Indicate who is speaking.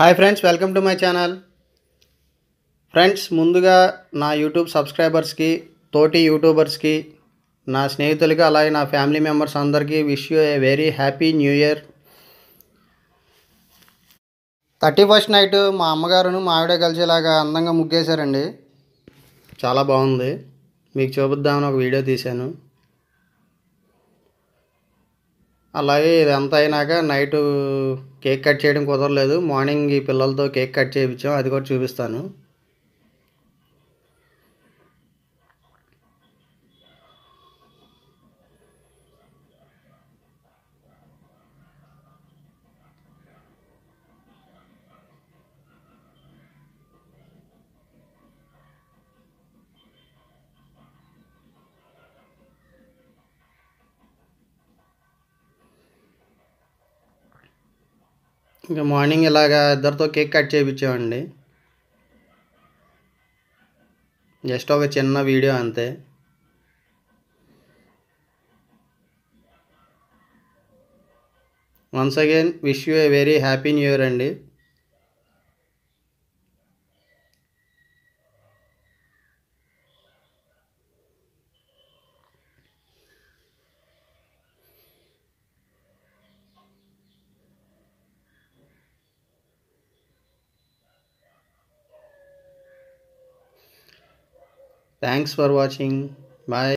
Speaker 1: Hi friends, welcome to my channel. Friends, ముందుగా నా YouTube సబ్స్క్రైబర్స్కి, తోటి యూట్యూబర్స్కి, నా స్నేహితులకి, అలాగే నా ఫ్యామిలీ మెంబర్స్ అందరికీ wish you a very happy new year. 31st night మా అమ్మగారును మా ఆవిడ కలిసేలాగా అందంగా ముగ్గేశారండి. చాలా బాగుంది. మీకు చూపిద్దామని ఒక వీడియో తీశాను. అలాగే ఇదంతా అయినాక నైటు కేక్ కట్ చేయడం కుదరలేదు. మార్నింగ్ ఈ పిల్లలతో కేక్ కట్ చేయించాం, అది కూడా చూపిస్తాను. ఇంకా మార్నింగ్ ఇలాగా ఇద్దరితో కేక్ కట్ చేయించామండి. జస్ట్ ఒక చిన్న వీడియో అంతే. Once again wish you a very happy new year అండి. Thanks for watching. బాయ్.